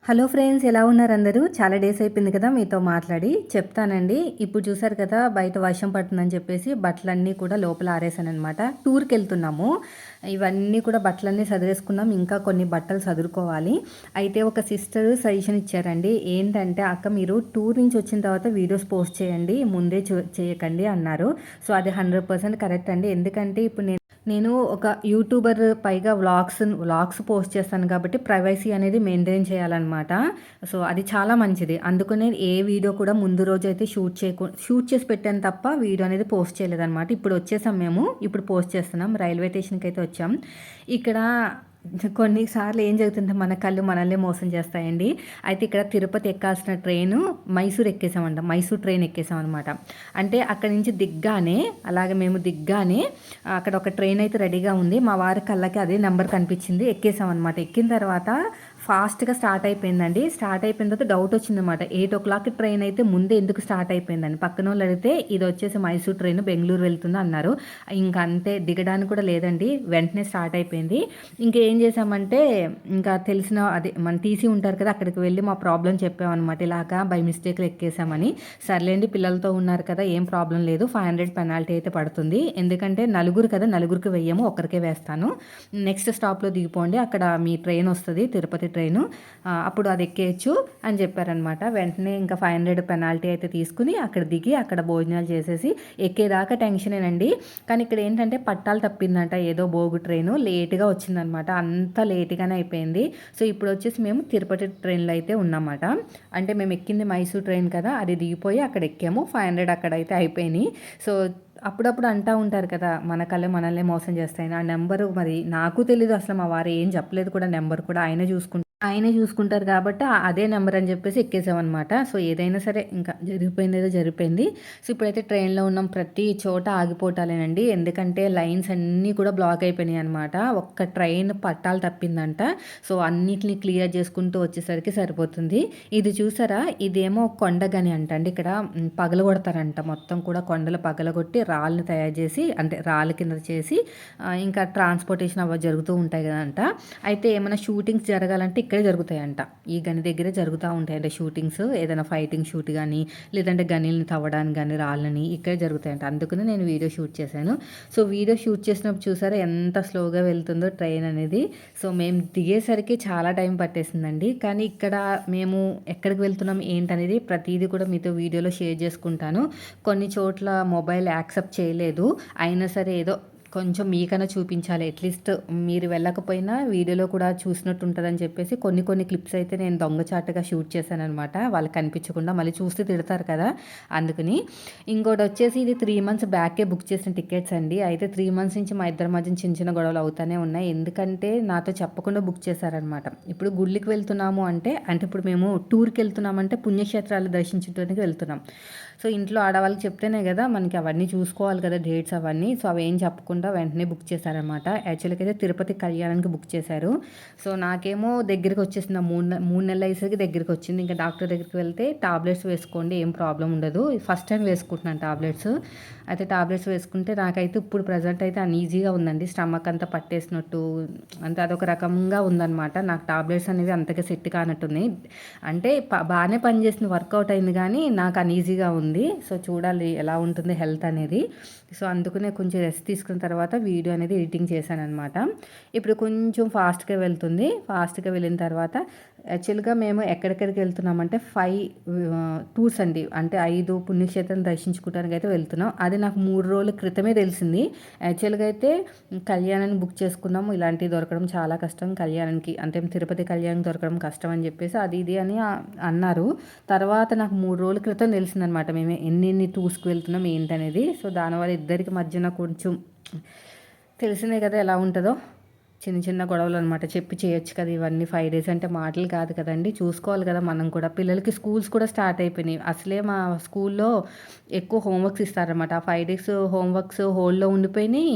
Hello friends, ఎలా ఉన్నారు అందరూ? చాలా డేస్ అయిపోయింది కదా మీతో మాట్లాడి. చెప్తానండి. ఇప్పుడు చూసారు కదా బయట వర్షం పడుతుందని చెప్పేసి బట్టలన్నీ కూడా లోపల ఆరేసాననమాట. టూర్‌కెళ్తున్నాము. ఇవన్నీ కూడా బట్టలన్నీ సదిరేసుకున్నాం. ఇంకా కొన్ని బట్టలు సదురుకోవాలి. అయితే ఒక సిస్టర్ సజెషన్ ఇచ్చారండి. ఏంటంటే, "అక్క, మీరు టూర్ నుంచి వచ్చిన తర్వాత వీడియోస్ పోస్ట్ చేయండి. ముందే చేయకండి" అన్నారు. సో అది 100% కరెక్ట్ అండి. ఎందుకంటే ఇప్పుడు నేను ఒక యూట్యూబర్, పైగా వ్లాగ్స్ పోస్ట్ చేస్తాను కాబట్టి ప్రైవసీ అనేది మెయింటైన్ చేయాలన్నమాట. సో అది చాలా మంచిది. అందుకనే ఏ వీడియో కూడా ముందు రోజు అయితే షూట్ చేసి పెట్టాను తప్ప వీడియో అనేది పోస్ట్ చేయలేదన్నమాట. ఇప్పుడు వచ్చేసాం మేము. ఇప్పుడు పోస్ట్ చేస్తున్నాం. రైల్వే స్టేషన్‌కి అయితే వచ్చాం. ఇక్కడ కొన్నిసార్లు ఏం జరుగుతుందంటే మన కళ్ళు మనల్నే మోసం చేస్తాయండి. అయితే ఇక్కడ తిరుపతి ఎక్కాల్సిన ట్రైను మైసూర్ ఎక్కేసామంట. మైసూర్ ట్రైన్ ఎక్కేసామనమాట. అంటే అక్కడి నుంచి దిగ్గానే, అలాగే మేము దిగ్గానే అక్కడ ఒక ట్రైన్ అయితే రెడీగా ఉంది. మా వారి కళ్ళకి అదే నెంబర్ కనిపించింది. ఎక్కేసామనమాట. ఎక్కిన తర్వాత ఫాస్ట్‌గా స్టార్ట్ అయిపోయిందండి. స్టార్ట్ అయిపోయిన తర్వాత డౌట్ వచ్చిందనమాట. 8:00 ట్రైన్ అయితే ముందే ఎందుకు స్టార్ట్ అయిపోయిందని. పక్కనోళ్ళు అడిగితే ఇది వచ్చేసి మైసూర్ ట్రైన్ బెంగుళూరు వెళ్తుంది అన్నారు. ఇంక అంతే, దిగడానికి కూడా లేదండి. వెంటనే స్టార్ట్ అయిపోయింది. ఇంకేం చేసామంటే, ఇంకా తెలిసిన అదే మన టీసీ ఉంటారు కదా, అక్కడికి వెళ్ళి మా ప్రాబ్లం చెప్పామన్నమాట. ఇలాగా బై మిస్టేక్‌లో ఎక్కేసామని. సర్లేండి, పిల్లలతో ఉన్నారు కదా, ఏం ప్రాబ్లం లేదు, 500 పెనాల్టీ అయితే పడుతుంది. ఎందుకంటే నలుగురు కదా, నలుగురికి వెయ్యము, ఒక్కరికే వేస్తాను. నెక్స్ట్ స్టాప్‌లో దిగిపోండి, అక్కడ మీ ట్రైన్ వస్తది, తిరుపతి ట్రైను, అప్పుడు అది ఎక్కేయచ్చు అని చెప్పారనమాట. వెంటనే ఇంకా 500 పెనాల్టీ అయితే తీసుకుని అక్కడ దిగి అక్కడ భోజనాలు చేసేసి ఎక్కేదాకా టెన్షనేనండి. కానీ ఇక్కడ ఏంటంటే పట్టాలు తప్పిందంట, ఏదో బోగు ట్రైను లేట్‌గా వచ్చిందనమాట. అంతా లేట్‌గానే అయిపోయింది. సో ఇప్పుడు వచ్చేసి మేము తిరుపతి ట్రైన్‌లో అయితే ఉన్నామాట. అంటే మేము ఎక్కింది మైసూర్ ట్రైన్ కదా, అది దిగిపోయి అక్కడ ఎక్కాము. 500 అక్కడైతే అయిపోయినాయి. సో అప్పుడప్పుడు అంటా ఉంటారు కదా, మన కళ్ళే మనల్నే మోసం చేస్తాయని. ఆ నెంబరు మరి నాకు తెలీదు అసలు. మా వారు ఏం చెప్పలేదు కూడా. నెంబర్ కూడా ఆయనే చూసుకుంటారు కాబట్టి అదే నెంబర్ అని చెప్పేసి ఎక్కేసామన్నమాట. సో ఏదైనా సరే ఇంకా జరిగిపోయింది ఏదో జరిగిపోయింది. సో ఇప్పుడైతే ట్రైన్లో ఉన్నాం. ప్రతి చోట ఆగిపోవటాలేనండి. ఎందుకంటే లైన్స్ అన్నీ కూడా బ్లాక్ అయిపోయినాయి అనమాట. ఒక్క ట్రైన్ పట్టాలు తప్పిందంట. సో అన్నిటిని క్లియర్ చేసుకుంటూ వచ్చేసరికి సరిపోతుంది. ఇది చూసారా, ఇదేమో కొండగని అండి. ఇక్కడ పగలగొడతారంట. మొత్తం కూడా కొండలు పగలగొట్టి రాళ్ళని తయారు చేసి, అంటే రాళ్ళ కింద చేసి ఇంకా ట్రాన్స్పోర్టేషన్ అవి జరుగుతూ ఉంటాయి కదంట. అయితే ఏమైనా షూటింగ్స్ జరగాలంటే ఇక్కడే జరుగుతాయంట. ఈ గని దగ్గరే జరుగుతూ ఉంటాయంట షూటింగ్స్. ఏదైనా ఫైటింగ్ షూట్ కానీ, లేదంటే గనీలని తవ్వడానికి కానీ, రాళ్ళని ఇక్కడే జరుగుతాయంట. అందుకని నేను వీడియో షూట్ చేశాను. సో వీడియో షూట్ చేసినప్పుడు చూసారా ఎంత స్లోగా వెళ్తుందో ట్రైన్ అనేది. సో మేము దిగేసరికి చాలా టైం పట్టేసిందండి. కానీ ఇక్కడ మేము ఎక్కడికి వెళ్తున్నాం ఏంటనేది ప్రతిదీ కూడా మీతో వీడియోలో షేర్ చేసుకుంటాను. కొన్ని చోట్ల మొబైల్ యాక్సెప్ట్ చేయలేదు. అయినా సరే ఏదో కొంచెం మీకన్నా చూపించాలి, అట్లీస్ట్ మీరు వెళ్ళకపోయినా వీడియోలో కూడా చూసినట్టు ఉంటుందని చెప్పేసి కొన్ని క్లిప్స్ అయితే నేను దొంగచాటుగా షూట్ చేశానమాట. వాళ్ళకి కనిపించకుండా, మళ్ళీ చూస్తే తిడతారు కదా, అందుకని. ఇంకోటి వచ్చేసి ఇది 3 months బ్యాకే బుక్ చేసిన టికెట్స్ అండి. అయితే 3 months నుంచి మా ఇద్దరి మధ్య చిన్న గొడవలు అవుతూనే ఉన్నాయి. ఎందుకంటే నాతో చెప్పకుండా బుక్ చేశారనమాట. ఇప్పుడు గుళ్ళకి వెళ్తున్నాము అంటే ఇప్పుడు మేము టూర్కి వెళ్తున్నామంటే పుణ్యక్షేత్రాలు దర్శించడానికి వెళ్తున్నాం. సో ఇంట్లో ఆడవాళ్ళకి చెప్తేనే కదా మనకి అవన్నీ చూసుకోవాలి కదా, డేట్స్ అవన్నీ. సో అవి ఏం చెప్పకుండా వెంటనే బుక్ చేశారనమాట. యాక్చువల్గా అయితే తిరుపతి కళ్యాణానికి బుక్ చేశారు. సో నాకేమో దగ్గరికి వచ్చేసింది. 3 నెలలు అయ్యేసరికి దగ్గరికి వచ్చింది. ఇంకా డాక్టర్ దగ్గరికి వెళ్తే టాబ్లెట్స్ వేసుకోండి, ఏం ప్రాబ్లం ఉండదు. ఫస్ట్ టైం వేసుకుంటున్నాను టాబ్లెట్స్. అయితే టాబ్లెట్స్ వేసుకుంటే నాకైతే ఇప్పుడు ప్రజెంట్ అయితే అన్ఈజీగా ఉందండి. స్టమక్ అంతా పట్టేసినట్టు, అంటే అదొక రకంగా ఉందన్నమాట. నాకు టాబ్లెట్స్ అనేవి అంతగా సెట్ కానట్టున్నాయి. అంటే బాగానే పనిచేసింది, వర్కౌట్ అయింది, కానీ నాకు అన్ఈజీగా ఉంది. సో చూడాలి ఎలా ఉంటుంది హెల్త్ అనేది. సో అందుకనే కొంచెం రెస్ట్ తీసుకున్న తర్వాత వీడియో అనేది ఎడిటింగ్ చేశాను అనమాట. ఇప్పుడు కొంచెం ఫాస్ట్గా వెళ్తుంది. ఫాస్ట్గా వెళ్ళిన తర్వాత యాక్చువల్గా మేము ఎక్కడెక్కడికి వెళ్తున్నామంటే 5 టూర్స్ అండి. అంటే 5 పుణ్యక్షేత్రాలు దర్శించుకోవడానికి అయితే వెళ్తున్నాం. అది నాకు 3 రోజుల క్రితమే తెలిసింది. యాక్చువల్గా అయితే కళ్యాణాన్ని బుక్ చేసుకున్నాము. ఇలాంటివి దొరకడం చాలా కష్టం కళ్యాణానికి, అంటే తిరుపతి కళ్యాణం దొరకడం కష్టం అని చెప్పేసి అది ఇది అని అన్నారు. తర్వాత నాకు 3 రోజుల క్రితం తెలిసిందనమాట మేము ఎన్ని టూర్స్కి వెళ్తున్నాం ఏంటనేది. సో దానివల్ల ఇద్దరికి మధ్యన కొంచెం తెలిసిందే కదా ఎలా ఉంటుందో, చిన్న గొడవలు అనమాట. చెప్పి చేయొచ్చు కదా ఇవన్నీ. 5 days అంటే మాటలు కాదు కదండి. చూసుకోవాలి కదా మనం కూడా. పిల్లలకి స్కూల్స్ కూడా స్టార్ట్ అయిపోయినాయి. అసలే మా స్కూల్లో ఎక్కువ హోంవర్క్స్ ఇస్తారనమాట. ఆ 5 days హోంవర్క్స్ హోల్డ్లో ఉండిపోయినాయి.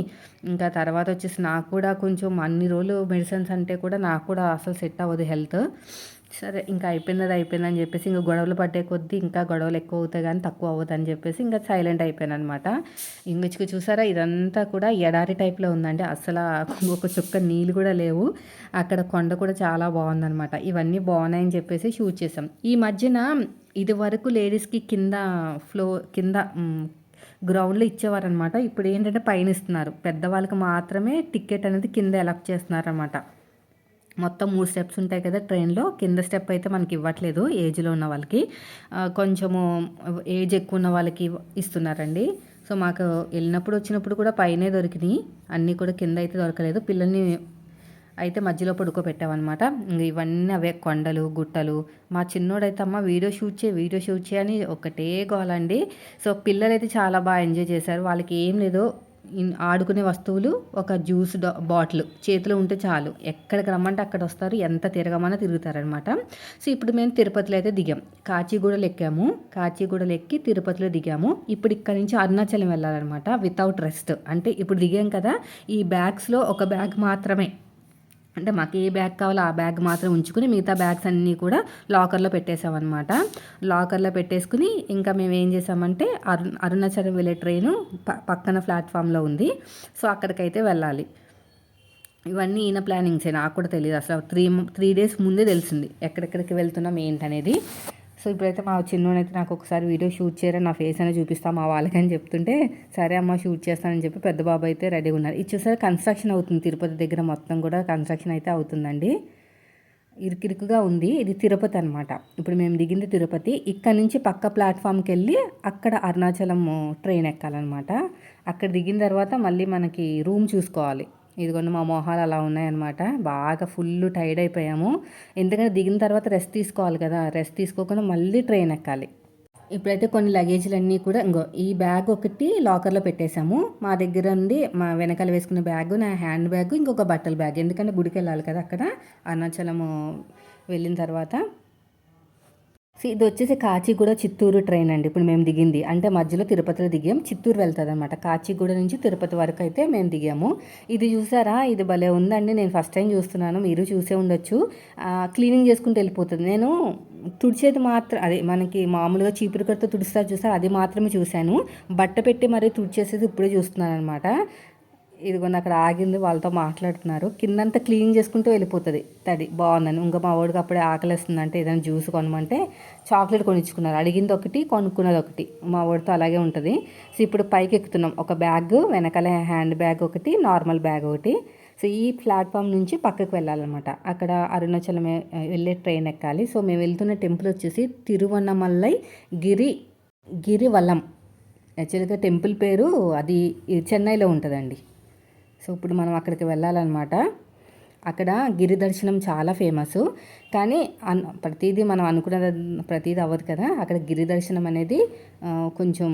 ఇంకా తర్వాత వచ్చేసి నాకు కూడా కొంచెం అన్ని రోజులు మెడిసిన్స్ అంటే కూడా నాకు కూడా అసలు సెట్ అవ్వదు హెల్త్. సరే ఇంకా అయిపోయిందని చెప్పేసి ఇంక గొడవలు పట్టే కొద్దీ ఇంకా గొడవలు ఎక్కువ అవుతాయి కానీ తక్కువ అవ్వదని చెప్పేసి ఇంకా సైలెంట్ అయిపోయాననమాట. ఇంకొచ్చి చూసారా ఇదంతా కూడా ఎడారి టైప్‌లో ఉందండి. అసల ఒక చుక్క నీళ్ళు కూడా లేవు. అక్కడ కొండ కూడా చాలా బాగుందనమాట. ఇవన్నీ బాగున్నాయని చెప్పేసి షూట్ చేసాం. ఈ మధ్యన ఇదివరకు లేడీస్‌కి కింద గ్రౌండ్‌లో ఇచ్చేవారనమాట. ఇప్పుడు ఏంటంటే పైన ఇస్తున్నారు. పెద్దవాళ్ళకి మాత్రమే టికెట్ అనేది కింద ఎలక్ట్ చేస్తున్నారనమాట. మొత్తం 3 స్టెప్స్ ఉంటాయి కదా ట్రైన్‌లో. కింద స్టెప్ అయితే మనకి ఇవ్వట్లేదు ఏజ్‌లో ఉన్న వాళ్ళకి. కొంచెము ఏజ్ ఎక్కువ ఉన్న వాళ్ళకి ఇస్తున్నారండి. సో, మాకు వచ్చినప్పుడు కూడా పైనే దొరికినాయి. అన్నీ కూడా కింద అయితే దొరకలేదు. పిల్లల్ని అయితే మధ్యలో పడుకోబెట్టామనమాట. ఇవన్నీ అవే కొండలు, గుట్టలు. మా చిన్నోడైతే అమ్మ వీడియో షూట్ చేయి అని ఒకటే గోలండి. సో, పిల్లలైతే చాలా బాగా ఎంజాయ్ చేశారు. వాళ్ళకి ఏం లేదు ఆడుకునే వస్తువులు, ఒక జ్యూస్ బాటిల్ చేతిలో ఉంటే చాలు. ఎక్కడికి రమ్మంటే అక్కడ వస్తారు. ఎంత తిరగమన్నా తిరుగుతారనమాట. సో, ఇప్పుడు మేము తిరుపతిలో అయితే దిగాం. కాచిగూడలో ఎక్కాము. కాచిగూడలో ఎక్కి తిరుపతిలో దిగాము. ఇప్పుడు ఇక్కడ నుంచి అరుణాచలం వెళ్ళాలన్నమాట వితౌట్ రెస్ట్. అంటే ఇప్పుడు దిగాం కదా, ఈ బ్యాగ్స్‌లో ఒక బ్యాగ్ మాత్రమే, అంటే మాకు ఏ బ్యాగ్ కావాలో ఆ బ్యాగ్ మాత్రం ఉంచుకుని మిగతా బ్యాగ్స్ అన్నీ కూడా లాకర్లో పెట్టేసామన్నమాట. లాకర్లో పెట్టేసుకుని ఇంకా మేము ఏం చేసామంటే అరుణాచలం వెళ్ళే ట్రైను పక్కన ప్లాట్ఫామ్లో ఉంది. సో, అక్కడికైతే వెళ్ళాలి. ఇవన్నీ ఈయన ప్లానింగ్సే, నాకు కూడా తెలియదు అసలు. 3 డేస్ ముందే తెలిసింది ఎక్కడెక్కడికి వెళ్తున్నాం ఏంటనేది. సో, ఇప్పుడైతే మా చిన్నోడైతే నాకు ఒకసారి వీడియో షూట్ చేయరా, నా ఫేస్ అనేది చూపిస్తా మా వాళ్ళకని చెప్తుంటే, సరే అమ్మ షూట్ చేస్తానని చెప్పి పెద్ద బాబు అయితే రెడీగా ఉన్నారు. ఇది చూసారా కన్స్ట్రక్షన్ అవుతుంది. తిరుపతి దగ్గర మొత్తం కూడా కన్స్ట్రక్షన్ అయితే అవుతుందండి. ఇరుకిరుకుగా ఉంది. ఇది తిరుపతి అనమాట. ఇప్పుడు మేము దిగింది తిరుపతి. ఇక్కడ నుంచి పక్క ప్లాట్ఫామ్కి వెళ్ళి అక్కడ అరుణాచలం ట్రైన్ ఎక్కాలన్నమాట. అక్కడ దిగిన తర్వాత మళ్ళీ మనకి రూమ్ చూసుకోవాలి. ఇదిగోండి మా మొహాలు అలా ఉన్నాయన్నమాట. బాగా ఫుల్ టైర్డ్ అయిపోయాము. ఎందుకంటే దిగిన తర్వాత రెస్ట్ తీసుకోవాలి కదా, రెస్ట్ తీసుకోకుండా మళ్ళీ ట్రైన్ ఎక్కాలి. ఇప్పుడైతే కొన్ని లగేజ్లన్నీ కూడా ఈ బ్యాగ్ ఒకటి లాకర్లో పెట్టేశాము. మా దగ్గర ఉంది మా వెనకాల వేసుకున్న బ్యాగ్, నా హ్యాండ్ బ్యాగ్, ఇంకొక బట్టల బ్యాగ్. ఎందుకంటే గుడికి వెళ్ళాలి కదా అక్కడ అరుణాచలము వెళ్ళిన తర్వాత. ఇది వచ్చేసి కాచిగూడ చిత్తూరు ట్రైన్ అండి. ఇప్పుడు మేము దిగింది అంటే మధ్యలో తిరుపతిలో దిగాం. చిత్తూరు వెళ్తుంది అనమాట. కాచిగూడ నుంచి తిరుపతి వరకు అయితే మేము దిగాము. ఇది చూసారా, ఇది భలే ఉందండి. నేను ఫస్ట్ టైం చూస్తున్నాను, మీరు చూసే ఉండొచ్చు. క్లీనింగ్ చేసుకుంటూ వెళ్ళిపోతుంది. నేను తుడిచేది మాత్రం అదే మనకి మామూలుగా చీపురు కట్టతో తుడుస్తారు చూసారు, అది మాత్రమే చూశాను. బట్ట పెట్టి మరీ తుడిచేసేది ఇప్పుడే చూస్తున్నాను అనమాట. ఇదిగోండి అక్కడ ఆగింది, వాళ్ళతో మాట్లాడుతున్నారు. కిందంతా క్లీన్ చేసుకుంటూ వెళ్ళిపోతుంది తడి. బాగుందని ఇంకా మా వాడికి అప్పుడే ఆకలిస్తుంది అంటే ఏదైనా జ్యూస్ కొనమంటే చాక్లెట్ కొనిచ్చుకున్నారు. అడిగింది ఒకటి, కొనుక్కున్నది ఒకటి. మా వాడితో అలాగే ఉంటుంది. సో, ఇప్పుడు పైకి ఎక్కుతున్నాం. ఒక బ్యాగ్, వెనకాల హ్యాండ్ బ్యాగ్ ఒకటి, నార్మల్ బ్యాగ్ ఒకటి. సో, ఈ ప్లాట్ఫామ్ నుంచి పక్కకు వెళ్ళాలన్నమాట. అక్కడ అరుణాచలం వెళ్ళే ట్రైన్ ఎక్కాలి. సో, మేము వెళ్తున్న టెంపుల్ వచ్చేసి తిరువన్నమలై గిరివలం. యాక్చువల్గా టెంపుల్ పేరు అది చెన్నైలో ఉంటుందండి. సో, ఇప్పుడు మనం అక్కడికి వెళ్ళాలన్నమాట. అక్కడ గిరి దర్శనం చాలా ఫేమస్. కానీ ప్రతిదీ మనం అనుకున్న ప్రతిదీ అవ్వదు కదా. అక్కడ గిరి దర్శనం అనేది కొంచెం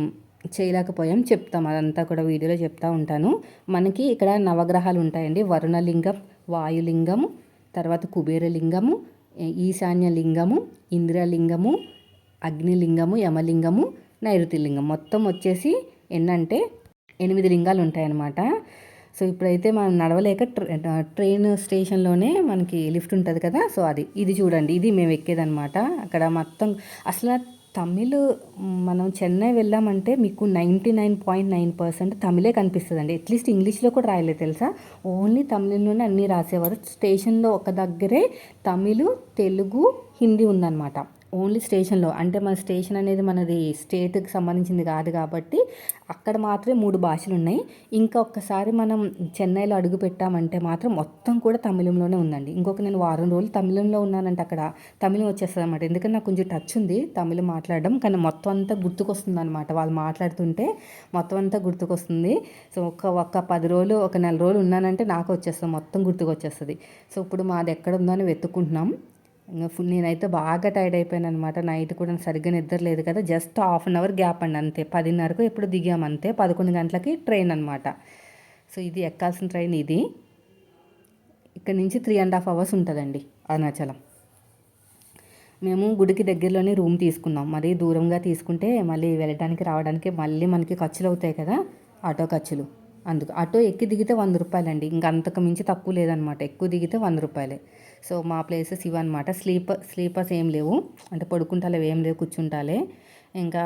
చేయలేకపోయాం. చెప్తాం అదంతా కూడా వీడియోలో చెప్తా ఉంటాను. మనకి ఇక్కడ నవగ్రహాలు ఉంటాయండి. వరుణలింగం, వాయులింగము, తర్వాత కుబేరలింగము, ఈశాన్యలింగము, ఇంద్రలింగము, అగ్నిలింగము, యమలింగము, నైరుతి లింగం. మొత్తం వచ్చేసి ఎన్నంటే 8 లింగాలు ఉంటాయన్నమాట. సో, ఇప్పుడైతే మనం నడవలేక ట్రైన్ స్టేషన్లోనే మనకి లిఫ్ట్ ఉంటుంది కదా. సో, ఇది చూడండి, ఇది మేము ఎక్కేదనమాట. అక్కడ మొత్తం అసలు తమిళ్, మనం చెన్నై వెళ్ళామంటే మీకు 99.9% తమిళే కనిపిస్తుందండి. అట్లీస్ట్ ఇంగ్లీష్లో కూడా రాయలేదు తెలుసా. ఓన్లీ తమిళంలోనే అన్నీ రాసేవారు. స్టేషన్లో ఒక దగ్గరే తమిళ్, తెలుగు, హిందీ ఉందన్నమాట. ఓన్లీ స్టేషన్లో. అంటే మన స్టేషన్ అనేది మనది స్టేట్కి సంబంధించింది కాదు కాబట్టి అక్కడ మాత్రమే 3 భాషలు ఉన్నాయి. ఇంకా ఒక్కసారి మనం చెన్నైలో అడుగు పెట్టామంటే మాత్రం మొత్తం కూడా తమిళంలోనే ఉందండి. నేను వారం రోజులు తమిళంలో ఉన్నానంటే అక్కడ తమిళం వచ్చేస్తుంది అనమాట. ఎందుకంటే నాకు కొంచెం టచ్ ఉంది తమిళం మాట్లాడడం. కానీ మొత్తం అంతా గుర్తుకొస్తుంది అనమాట. వాళ్ళు మాట్లాడుతుంటే మొత్తం అంతా గుర్తుకొస్తుంది. సో, ఒక 10 రోజులు, ఒక నెల రోజులు ఉన్నానంటే నాకు వచ్చేస్తుంది, మొత్తం గుర్తుకొచ్చేస్తుంది. సో, ఇప్పుడు మాది ఎక్కడ ఉందో అని వెతుక్కుంటున్నాం. నేనైతే బాగా టైర్డ్ అయిపోయాను అనమాట. నైట్ కూడా సరిగ్గా నిద్ర లేదు కదా. Just half an hour gap అండి అంతే. 10:30కు ఎప్పుడు దిగామంతే. 11 గంటలకి ట్రైన్ అనమాట. సో, ఇది ఎక్కాల్సిన ట్రైన్ ఇది. ఇక్కడ నుంచి 3.5 అవర్స్ ఉంటుందండి అరుణాచలం. మేము గుడికి దగ్గరలోనే రూమ్ తీసుకున్నాం. మరీ దూరంగా తీసుకుంటే మళ్ళీ వెళ్ళడానికి రావడానికి మళ్ళీ మనకి ఖర్చులు అవుతాయి కదా, ఆటో ఖర్చులు. అందుకు ఆటో ఎక్కి దిగితే 100 రూపాయలండి. ఇంకా అంతకు మించి తక్కువ లేదనమాట. ఎక్కువ దిగితే 100 రూపాయలే. సో మా ప్లేసెస్ ఇవన్నమాట. స్లీపర్స్ ఏం లేవు, అంటే పడుకుంటాలే ఏం లేవు, కూర్చుంటాలే. ఇంకా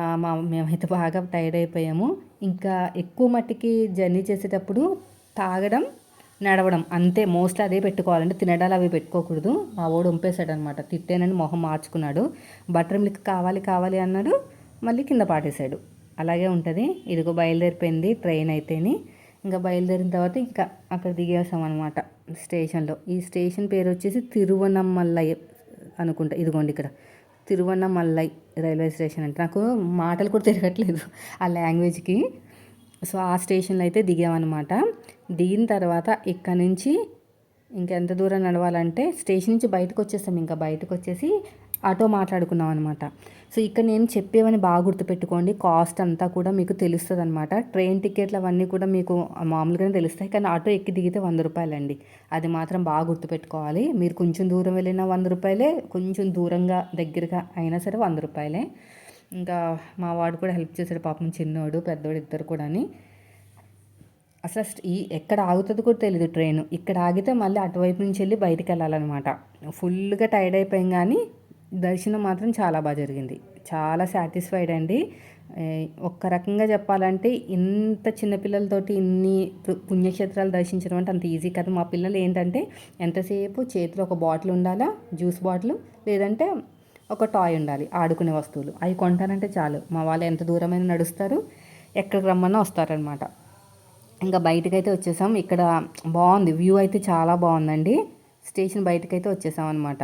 మేమైతే బాగా టైర్డ్ అయిపోయాము. ఇంకా ఎక్కువ మట్టికి జర్నీ చేసేటప్పుడు తాగడం, నడవడం అంతే, మోస్ట్లీ అదే పెట్టుకోవాలంటే తినడాలు అవి పెట్టుకోకూడదు. మా వాడు వంపేశాడు తిట్టేనని మొహం మార్చుకున్నాడు. బటర్ మిల్క్ కావాలి కావాలి అన్నాడు, మళ్ళీ కింద పాటేశాడు. అలాగే ఉంటుంది. ఇదిగో బయలుదేరిపోయింది ట్రైన్ అయితేని. ఇంకా బయలుదేరిన తర్వాత ఇంకా అక్కడ దిగేసాం అనమాట స్టేషన్లో. ఈ స్టేషన్ పేరు వచ్చేసి తిరువనమలై అనుకుంటా. ఇదిగోండి ఇక్కడ తిరువనమలై రైల్వే స్టేషన్ అంటే, నాకు మాటలు కూడా తిరగట్లేదు ఆ లాంగ్వేజ్కి. సో ఆ స్టేషన్లో అయితే దిగామన్నమాట. దిగిన తర్వాత ఇక్కడ నుంచి ఇంకెంత దూరం నడవాలంటే స్టేషన్ నుంచి బయటకు వచ్చేస్తాం. ఇంకా బయటకు వచ్చేసి ఆటో మాట్లాడుకున్నాం అనమాట. సో ఇక్కడ నేను చెప్పేవని బాగా గుర్తుపెట్టుకోండి. కాస్ట్ అంతా కూడా మీకు తెలుస్తుంది అనమాట. ట్రైన్ టికెట్లు అవన్నీ కూడా మీకు మామూలుగానే తెలుస్తాయి, కానీ ఆటో ఎక్కి దిగితే 100 రూపాయలండి. అది మాత్రం బాగా గుర్తుపెట్టుకోవాలి. మీరు కొంచెం దూరం వెళ్ళినా 100 రూపాయలే, కొంచెం దూరంగా దగ్గరగా అయినా సరే 100 రూపాయలే. ఇంకా మా వాడు కూడా హెల్ప్ చేశాడు పాపం, చిన్నోడు పెద్దోడు ఇద్దరు కూడా. అసలు ఎక్కడ ఆగుతుంది కూడా తెలియదు ట్రైన్. ఇక్కడ ఆగితే మళ్ళీ అటువైపు నుంచి వెళ్ళి బయటికి వెళ్ళాలన్నమాట. ఫుల్గా టైర్డ్ అయిపోయాం, కానీ దర్శనం మాత్రం చాలా బాగా జరిగింది. చాలా సాటిస్ఫైడ్ అండి. ఒక్క రకంగా చెప్పాలంటే ఇంత చిన్నపిల్లలతోటి ఇన్ని పుణ్యక్షేత్రాలు దర్శించడం అంటే అంత ఈజీ కాదు. మా పిల్లలు ఏంటంటే ఎంతసేపు చేతిలో ఒక బాటిల్ ఉండాలా, జ్యూస్ బాటిల్, లేదంటే ఒక టాయ్ ఉండాలి, ఆడుకునే వస్తువులు. అవి కొంటానంటే చాలు, మా వాళ్ళు ఎంత దూరమైనా నడుస్తారు, ఎక్కడికి రమ్మన్నా వస్తారనమాట. ఇంకా బయటకైతే వచ్చేసాం. ఇక్కడ బాగుంది, వ్యూ అయితే చాలా బాగుందండి. స్టేషన్ బయటకైతే వచ్చేసాం అనమాట.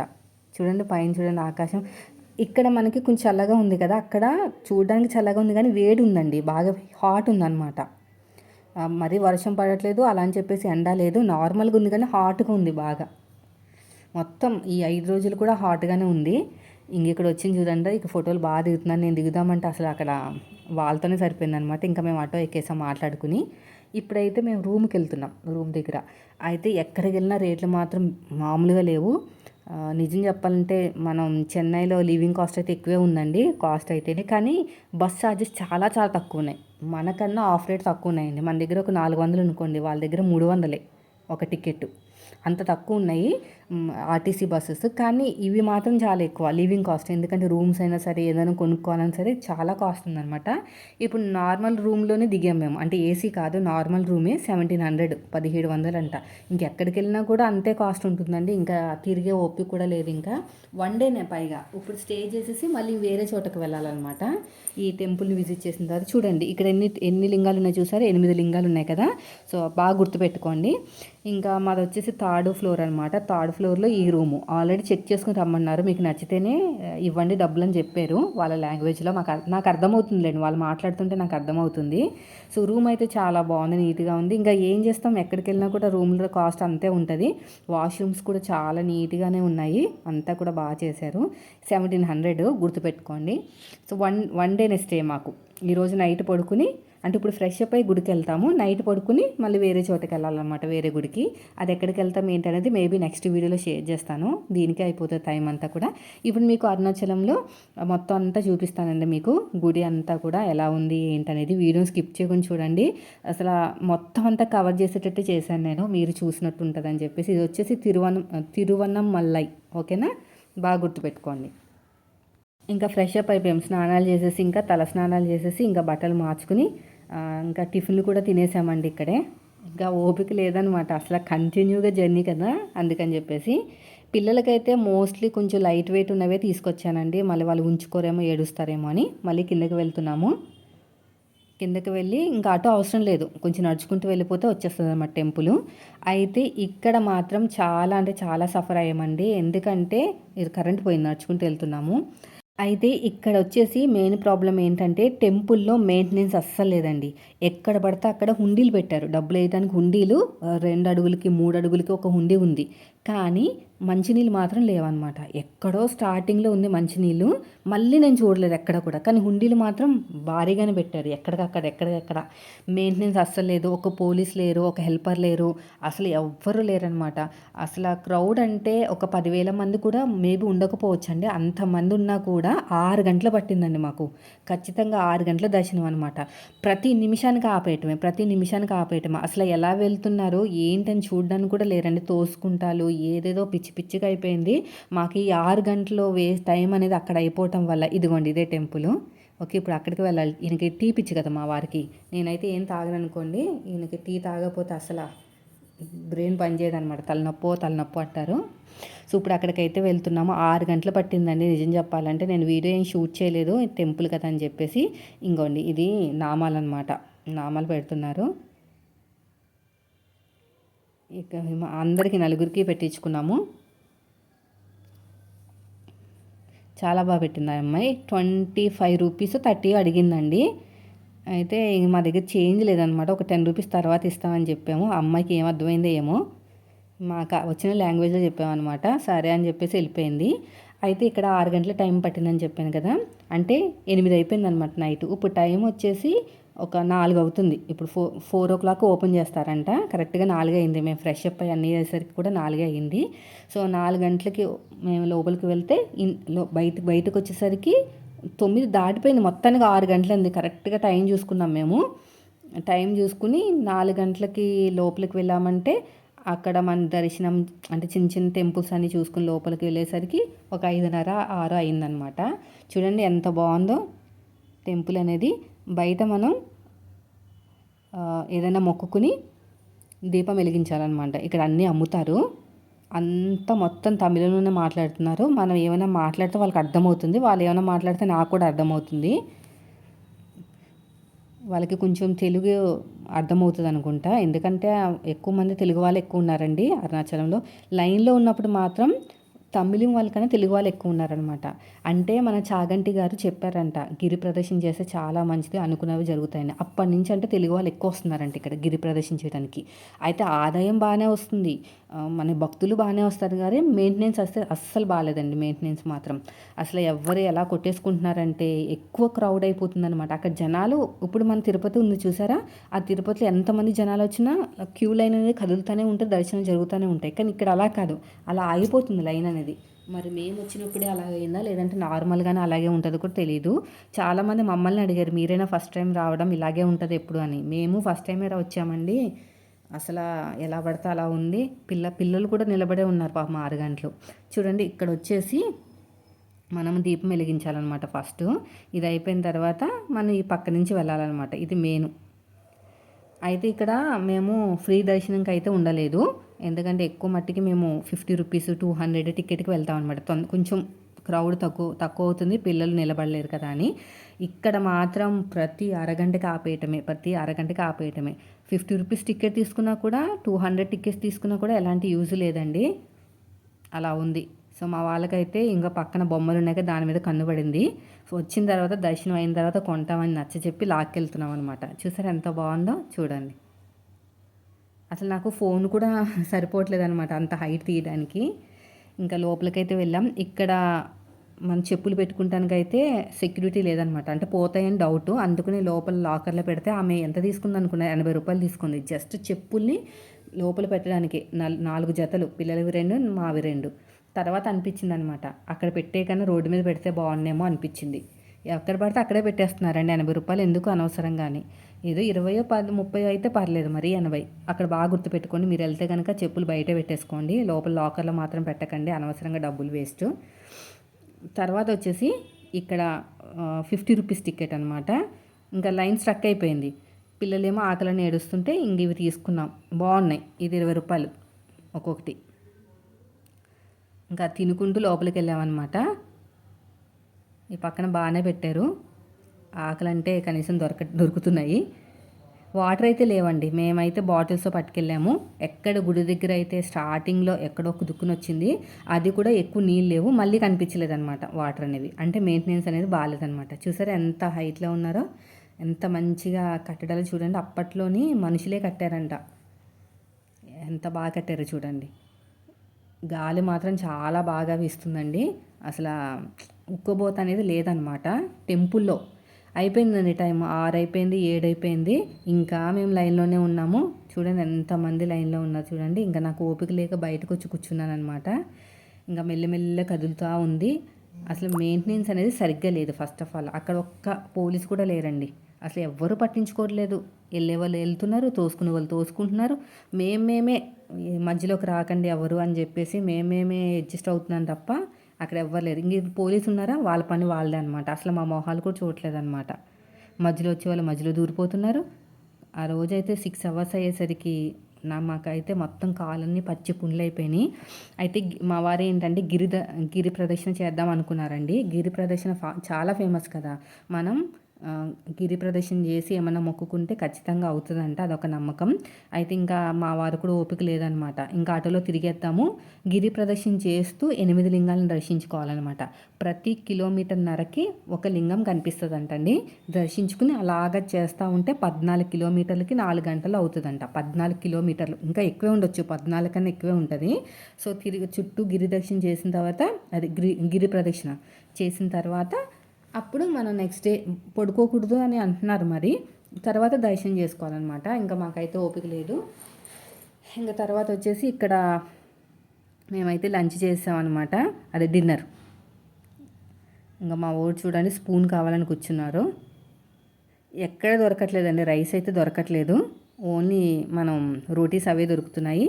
చూడండి పైన, చూడండి ఆకాశం. ఇక్కడ మనకి కొంచెం చల్లగా ఉంది కదా, అక్కడ చూడడానికి చల్లగా ఉంది కానీ వేడి ఉందండి, బాగా హాట్ ఉందన్నమాట. మరీ వర్షం పడట్లేదు అలా అని చెప్పేసి ఎండ లేదు, నార్మల్గా ఉంది కానీ హాట్గా ఉంది బాగా. మొత్తం ఈ 5 రోజులు కూడా హాట్గానే ఉంది. ఇక్కడ వచ్చింది చూడండి, ఇక ఫోటోలు బాగా దిగుతున్నాను. నేను దిగుదామంటే అసలు అక్కడ వాళ్ళతోనే సరిపోయిందనమాట. ఇంకా మేము ఆటో ఎక్కేసాం మాట్లాడుకుని. ఇప్పుడైతే మేము రూమ్కి వెళ్తున్నాం. రూమ్ దగ్గర అయితే ఎక్కడికి వెళ్ళినా రేట్లు మాత్రం మామూలుగా లేవు. నిజం చెప్పాలంటే మనం చెన్నైలో లివింగ్ కాస్ట్ అయితే ఎక్కువే ఉందండి, కాస్ట్ అయితేనే. కానీ బస్ ఛార్జెస్ చాలా చాలా తక్కువ ఉన్నాయి. మనకన్నా ఆఫ్ రేట్ తక్కువ ఉన్నాయండి. మన దగ్గర ఒక 400 అనుకోండి, వాళ్ళ దగ్గర 300 ఒక టికెట్. అంత తక్కువ ఉన్నాయి ఆర్టీసీ బస్సెస్. కానీ ఇవి మాత్రం చాలా ఎక్కువ లివింగ్ కాస్ట్. ఎందుకంటే రూమ్స్ అయినా సరే, ఏదైనా కొనుక్కోవాలన్నా సరే చాలా కాస్ట్ ఉందన్నమాట. ఇప్పుడు నార్మల్ రూమ్లోనే దిగాం మేము, అంటే ఏసీ కాదు, నార్మల్ రూమే 1700, 1700 అంట. ఇంకెక్కడికి వెళ్ళినా కూడా అంతే కాస్ట్ ఉంటుందండి. ఇంకా తిరిగే ఓపిక కూడా లేదు. ఇంకా 1 డేనే పైగా. ఇప్పుడు స్టే చేసేసి మళ్ళీ వేరే చోటకు వెళ్ళాలన్నమాట. ఈ టెంపుల్ని విజిట్ చేసిన తర్వాత చూడండి ఇక్కడ ఎన్ని లింగాలు ఉన్నాయి చూసారు, 8 లింగాలు ఉన్నాయి కదా. సో బాగా గుర్తుపెట్టుకోండి. ఇంకా మాది వచ్చేసి 3rd ఫ్లోర్ అనమాట. 3rd ఫ్లోర్లో ఈ రూము ఆల్రెడీ చెక్ చేసుకుని రమ్మన్నారు. మీకు నచ్చితేనే ఇవ్వండి డబ్బులు అని చెప్పారు వాళ్ళ లాంగ్వేజ్లో. నాకు అర్థమవుతుందిలేండి, వాళ్ళు మాట్లాడుతుంటే నాకు అర్థమవుతుంది. సో రూమ్ అయితే చాలా బాగుంది, నీట్గా ఉంది. ఇంకా ఏం చేస్తాం, ఎక్కడికి వెళ్ళినా కూడా రూమ్లో కాస్ట్ అంతే ఉంటుంది. వాష్రూమ్స్ కూడా చాలా నీట్గానే ఉన్నాయి, అంతా కూడా బాగా చేశారు. 1700 గుర్తుపెట్టుకోండి. సో వన్ డేనే స్టే మాకు. ఈరోజు నైట్ పడుకుని, అంటే ఇప్పుడు ఫ్రెష్ అప్ అయ్యి గుడికి వెళ్తాము, నైట్ పడుకుని మళ్ళీ వేరే చోటకి వెళ్ళాలన్నమాట, వేరే గుడికి. అది ఎక్కడికి వెళ్తాం ఏంటనేది మేబీ నెక్స్ట్ వీడియోలో షేర్ చేస్తాను. దీనికే అయిపోతుంది టైం అంతా కూడా. ఇప్పుడు మీకు అరుణాచలంలో మొత్తం అంతా చూపిస్తానండి, మీకు గుడి అంతా కూడా ఎలా ఉంది ఏంటనేది. వీడియో స్కిప్ చేయకుండా చూడండి, అసలు మొత్తం అంతా కవర్ చేసేటట్టు చేశాను నేను, మీరు చూసినట్టు ఉంటుందని చెప్పేసి. ఇది వచ్చేసి తిరువన్నమలై, ఓకేనా, బాగా గుర్తుపెట్టుకోండి. ఇంకా ఫ్రెష్ అప్ అయిపోయాం, స్నానాలు చేసేసి, ఇంకా తల స్నానాలు చేసేసి, ఇంకా బట్టలు మార్చుకుని ఇంకా టిఫిన్లు కూడా తినేసామండి ఇక్కడే. ఇంకా ఓపిక లేదనమాట, అసలు కంటిన్యూగా జర్నీ కదా, అందుకని చెప్పేసి. పిల్లలకైతే మోస్ట్లీ కొంచెం లైట్ వెయిట్ ఉన్నవే తీసుకొచ్చానండి, మళ్ళీ వాళ్ళు ఉంచుకోరేమో ఏడుస్తారేమో అని. మళ్ళీ కిందకి వెళ్తున్నాము. కిందకి వెళ్ళి ఇంకా ఆటో అవసరం లేదు, కొంచెం నడుచుకుంటూ వెళ్ళిపోతే వచ్చేస్తుంది అన్నమాట టెంపుల్. అయితే ఇక్కడ మాత్రం చాలా అంటే చాలా సఫర్ అయ్యామండి, ఎందుకంటే ఇది కరెంట్ పోయింది, నడుచుకుంటూ వెళ్తున్నాము. అయితే ఇక్కడ వచ్చేసి మెయిన్ ప్రాబ్లం ఏంటంటే టెంపుల్లో మెయింటెనెన్స్ అస్సలు లేదండి. ఎక్కడ పడితే అక్కడ హుండీలు పెట్టారు, డబ్బులు వేయడానికి హుండీలు. 2 అడుగులకి 3 అడుగులకి ఒక హుండీ ఉంది, కానీ మంచినీళ్ళు మాత్రం లేవన్నమాట. ఎక్కడో స్టార్టింగ్లో ఉంది మంచినీళ్ళు, మళ్ళీ నేను చూడలేదు ఎక్కడ కూడా. కానీ హుండీలు మాత్రం భారీగానే పెట్టారు, ఎక్కడికక్కడ. మెయింటెనెన్స్ అస్సలు లేదు, ఒక పోలీస్ లేరు, ఒక హెల్పర్ లేరు, అసలు ఎవ్వరు లేరనమాట. అసలు ఆ క్రౌడ్ అంటే ఒక 10,000 మంది కూడా మేబీ ఉండకపోవచ్చు అండి. అంతమంది ఉన్నా కూడా 6 గంటలు పట్టిందండి మాకు, ఖచ్చితంగా 6 గంటల దర్శనం అనమాట. ప్రతి నిమిషానికి ఆపేయటమే. అసలు ఎలా వెళ్తున్నారో ఏంటని చూడడానికి కూడా లేరండి, తోసుకుంటాలు ఏదేదో పిచ్చి పిచ్చిగా అయిపోయింది. మాకు ఈ 6 గంటలు టైం అనేది అక్కడ అయిపోవటం వల్ల ఇదిగోండి ఇదే టెంపుల్. ఓకే, ఇప్పుడు అక్కడికి వెళ్ళాలి. ఈయనకి టీ పిచ్చి కదా మా వారికి. నేనైతే ఏం తాగననుకోండి, ఈయనకి టీ తాగకపోతే అసలు బ్రెయిన్ పనిచేయదనమాట. తలనొప్పి అంటారు. సో ఇప్పుడు అక్కడికైతే వెళ్తున్నాము. 6 గంటలు పట్టిందండి నిజం చెప్పాలంటే. నేను వీడియో ఏం షూట్ చేయలేదు, టెంపుల్ కదా అని చెప్పేసి. ఇంకోండి ఇది నామాలు అనమాట, నామాలు పెడుతున్నారు. ఇక అందరికీ నలుగురికి పెట్టించుకున్నాము. చాలా బాగా పెట్టింది ఆ అమ్మాయి. 25 రూపీస్ 30 అడిగిందండి. అయితే మా దగ్గర చేంజ్ లేదనమాట. ఒక 10 రూపీస్ తర్వాత ఇస్తామని చెప్పాము. ఆ అమ్మాయికి ఏం అర్థమైందో ఏమో, మాకు వచ్చిన లాంగ్వేజ్లో చెప్పామన్నమాట. సరే అని చెప్పేసి వెళ్ళిపోయింది. అయితే ఇక్కడ 6 గంటల టైం పట్టిందని చెప్పాను కదా, అంటే 8 అయిపోయింది అనమాట నైట్. ఇప్పుడు టైం వచ్చేసి ఒక 4 అవుతుంది. ఇప్పుడు 4 ఓపెన్ చేస్తారంట. కరెక్ట్గా 4 అయింది. మేము ఫ్రెష్ అప్ అయ్యి అన్నీ అయ్యేసరికి కూడా 4 అయింది. సో 4 గంటలకి మేము లోపలికి వెళ్తే బయటకు వచ్చేసరికి 9 దాటిపోయింది. మొత్తానికి 6 గంటలంది. కరెక్ట్గా టైం చూసుకున్నాం మేము. టైం చూసుకుని 4 గంటలకి లోపలికి వెళ్ళామంటే అక్కడ మన దర్శనం అంటే చిన్న చిన్న టెంపుల్స్ అన్నీ చూసుకుని లోపలికి వెళ్ళేసరికి ఒక 5:30, 6 అయిందనమాట. చూడండి ఎంత బాగుందో టెంపుల్ అనేది. బయట మనం ఏదైనా మొక్కుకుని దీపం వెలిగించాలన్నమాట. ఇక్కడ అన్నీ అమ్ముతారు. అంతా మొత్తం తమిళంలోనే మాట్లాడుతున్నారు. మనం ఏమైనా మాట్లాడితే వాళ్ళకి అర్థమవుతుంది, వాళ్ళు ఏమైనా మాట్లాడితే నాకు కూడా అర్థమవుతుంది. వాళ్ళకి కొంచెం తెలుగు అర్థమవుతుంది అనుకుంటా, ఎందుకంటే ఎక్కువ మంది తెలుగు వాళ్ళు ఎక్కువ ఉన్నారండి అరుణాచలంలో. లైన్లో ఉన్నప్పుడు మాత్రం తమిళం వాళ్ళకన్నా తెలుగు వాళ్ళు ఎక్కువ ఉన్నారనమాట. అంటే మన చాగంటి గారు చెప్పారంట, గిరి ప్రదర్శన చేస్తే చాలా మంచిది, అనుకున్నవి జరుగుతాయని. అప్పటి నుంచి అంటే తెలుగు వాళ్ళు ఎక్కువ వస్తున్నారంట ఇక్కడ గిరి ప్రదర్శన చేయడానికి. అయితే ఆదాయం బాగానే వస్తుంది, మన భక్తులు బాగానే వస్తారు, కానీ మెయింటెనెన్స్ అస్సలు బాగాలేదండి. మెయింటెనెన్స్ మాత్రం అసలు ఎవరు ఎలా కొట్టేసుకుంటున్నారంటే ఎక్కువ క్రౌడ్ అయిపోతుంది అనమాట. అక్కడ జనాలు, ఇప్పుడు మన తిరుపతి ఉంది చూసారా, ఆ తిరుపతిలో ఎంతమంది జనాలు వచ్చినా క్యూ లైన్ అనేది కదులుతూనే ఉంటుంది, దర్శనం జరుగుతూనే ఉంటాయి. కానీ ఇక్కడ అలా కాదు, అలా ఆగిపోతుంది లైన్ అనేది. మరి మేము వచ్చినప్పుడే అలాగైందా లేదంటే నార్మల్గానే అలాగే ఉంటుందో కూడా తెలియదు. చాలామంది మమ్మల్ని అడిగారు, మీరైనా ఫస్ట్ టైం రావడం ఇలాగే ఉంటుంది ఎప్పుడు అని. మేము ఫస్ట్ టైమే వచ్చామండి. అసలు ఎలా పడితే అలా ఉంది. పిల్లలు కూడా నిలబడే ఉన్నారు పాపం 6 గంటలు. చూడండి ఇక్కడ వచ్చేసి మనం దీపం వెలిగించాలన్నమాట ఫస్ట్. ఇది అయిపోయిన తర్వాత మనం ఈ పక్క నుంచి వెళ్ళాలన్నమాట. ఇది మెయిన్. అయితే ఇక్కడ మేము ఫ్రీ దర్శనంకి అయితే ఉండలేదు, ఎందుకంటే ఎక్కువ మట్టికి మేము 50 రూపీస్ 200 టికెట్కి వెళ్తాం అనమాట. కొంచెం క్రౌడ్ తక్కువ అవుతుంది, పిల్లలు నిలబడలేరు కదా అని. ఇక్కడ మాత్రం ప్రతి అరగంటకి ఆపేయటమే. 50 రూపీస్ టికెట్ తీసుకున్నా కూడా, 200 టికెట్స్ తీసుకున్నా కూడా ఎలాంటి యూజ్ లేదండి, అలా ఉంది. సో మా వాళ్ళకైతే ఇంకా పక్కన బొమ్మలు ఉన్నాయి కదా, దాని మీద కన్ను పడింది. సో వచ్చిన తర్వాత దర్శనం అయిన తర్వాత కొంటామని నచ్చచెప్పి లాక్కెళ్తున్నాం అనమాట. చూసారు ఎంత బాగుందో చూడండి. అసలు నాకు ఫోన్ కూడా సరిపోవట్లేదు అనమాట అంత హైట్ తీయడానికి. ఇంకా లోపలికైతే వెళ్ళాం. ఇక్కడ మనం చెప్పులు పెట్టుకుంటానికైతే సెక్యూరిటీ లేదనమాట, అంటే పోతాయని డౌట్. అందుకని లోపల లాకర్లో పెడితే ఆమె ఎంత తీసుకుంది అనుకున్నా, 80 రూపాయలు తీసుకుంది జస్ట్ చెప్పుల్ని లోపల పెట్టడానికి. 4 జతలు, పిల్లలవి 2, మావి 2. తర్వాత అనిపించింది అనమాట, అక్కడ పెట్టే కన్నా రోడ్డు మీద పెడితే బాగుండేమో అనిపించింది. ఎక్కడ పడితే అక్కడే పెట్టేస్తున్నారండి, 80 రూపాయలు ఎందుకు అనవసరంగాని. ఏదో 20, 10, 30 అయితే పర్లేదు, మరి 80. అక్కడ బాగా గుర్తుపెట్టుకోండి, మీరు వెళ్తే కనుక చెప్పులు బయటే పెట్టేసుకోండి, లోపల లాకర్లో మాత్రం పెట్టకండి, అనవసరంగా డబ్బులు వేస్ట్. తర్వాత వచ్చేసి ఇక్కడ 50 రూపీస్ టికెట్ అనమాట. ఇంకా లైన్ స్ట్రక్ అయిపోయింది. పిల్లలేమో ఆకలిని ఏడుస్తుంటే ఇంక ఇవి తీసుకున్నాం, బాగున్నాయి. ఇది 20 రూపాయలు ఒక్కొక్కటి. ఇంకా తినుకుంటూ లోపలికి వెళ్ళామన్నమాట. ఈ పక్కన బాగానే పెట్టారు, ఆకలి అంటే కనీసం దొరుకుతున్నాయి. వాటర్ అయితే లేవండి, మేమైతే బాటిల్స్తో పట్టుకెళ్ళాము. ఎక్కడ గుడి దగ్గర అయితే స్టార్టింగ్లో ఎక్కడో దుక్కుని వచ్చింది, అది కూడా ఎక్కువ నీళ్ళు లేవు, మళ్ళీ కనిపించలేదన్నమాట వాటర్ అనేవి. అంటే మెయింటెనెన్స్ అనేది బాగాలేదన్నమాట. చూసారా ఎంత హైట్లో ఉన్నారో, ఎంత మంచిగా కట్టడాలు చూడండి. అప్పట్లోని మనుషులే కట్టారంట, ఎంత బాగా కట్టారో చూడండి. గాలి మాత్రం చాలా బాగా వీస్తుందండి. అసలు ఉక్కబోత అనేది లేదనమాట టెంపుల్లో. అయిపోయిందండి టైం, 6 అయిపోయింది, 7 అయిపోయింది. ఇంకా మేము లైన్లోనే ఉన్నాము. చూడండి ఎంతమంది లైన్లో ఉన్నారు చూడండి. ఇంకా నాకు ఓపిక లేక బయటకు వచ్చి కూర్చున్నాను అనమాట. ఇంకా మెల్లమెల్ల కదులుతూ ఉంది. అసలు మెయింటెనెన్స్ అనేది సరిగ్గా లేదు. ఫస్ట్ ఆఫ్ ఆల్ అక్కడ ఒక్క పోలీస్ కూడా లేరండి, అసలు ఎవ్వరూ పట్టించుకోవట్లేదు. వెళ్ళే వాళ్ళు వెళ్తున్నారు, తోసుకునే వాళ్ళు తోసుకుంటున్నారు. మేమే మధ్యలోకి రాకండి ఎవరు అని చెప్పేసి మేమేమే అడ్జస్ట్ అవుతున్నాం తప్ప అక్కడ ఎవ్వరు లేరు. ఇంక పోలీసు ఉన్నారా, వాళ్ళ పని వాళ్ళదే అనమాట. అసలు మా మొహాలు కూడా చూడట్లేదు అనమాట. మధ్యలో వచ్చే వాళ్ళు మధ్యలో దూరిపోతున్నారు. ఆ రోజైతే 6 అవర్స్ అయ్యేసరికి మాకైతే మొత్తం కాళ్ళన్నీ పచ్చి పుండ్లు అయిపోయినాయి. అయితే మా వారు ఏంటంటే గిరి ప్రదక్షిణ చేద్దాం అనుకున్నారండి. గిరి ప్రదక్షిణ చాలా ఫేమస్ కదా. మనం గిరి ప్రదక్షిణ చేసి ఏమన్నా మొక్కుకుంటే ఖచ్చితంగా అవుతుందంట, అదొక నమ్మకం. అయితే ఇంకా మా వారు కూడా ఓపిక లేదనమాట. ఇంకా ఆటోలో తిరిగేద్దాము, గిరి ప్రదక్షిణ చేస్తూ 8 లింగాలను దర్శించుకోవాలన్నమాట. ప్రతి కిలోమీటర్న్నరకి ఒక లింగం కనిపిస్తుందంటండి. దర్శించుకుని అలాగ చేస్తూ ఉంటే 14 కిలోమీటర్లకి 4 గంటలు అవుతుందంట. 14 కిలోమీటర్లు, ఇంకా ఎక్కువే ఉండొచ్చు, 14 కన్నా ఎక్కువే ఉంటుంది. సో చుట్టూ గిరి దర్శనం చేసిన తర్వాత, అది గిరి ప్రదక్షిణ చేసిన తర్వాత అప్పుడు మనం నెక్స్ట్ డే పడుకోకూడదు అని అంటున్నారు మరి. తర్వాత దర్శనం చేసుకోవాలన్నమాట. ఇంకా మాకైతే ఓపిక లేదు. ఇంకా తర్వాత వచ్చేసి ఇక్కడ మేమైతే లంచ్ చేసామన్నమాట, అదే డిన్నర్. ఇంకా మా ఊరు చూడండి, స్పూన్ కావాలని కూర్చున్నారు. ఎక్కడ దొరకట్లేదండి, రైస్ అయితే దొరకట్లేదు. ఓన్లీ మనం రోటీస్ అవే దొరుకుతున్నాయి.